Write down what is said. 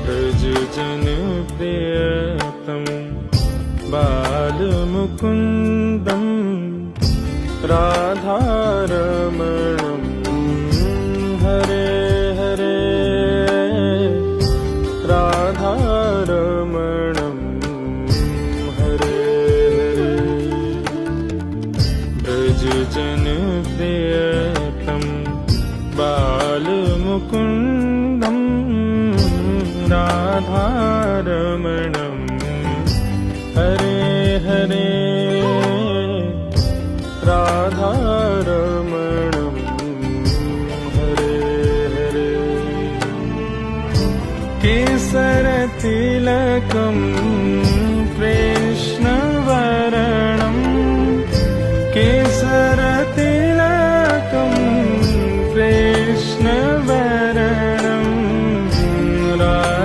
ब्रजजनप्रियतम बालमुकुन्दं राधारमणं Hare Hare राधारमणं Hare Hare ब्रजजनप्रियतम बालमुकुन्दं राधारमणं Hare Hare राधारमणं Hare Hare केसरतिलकं Krishna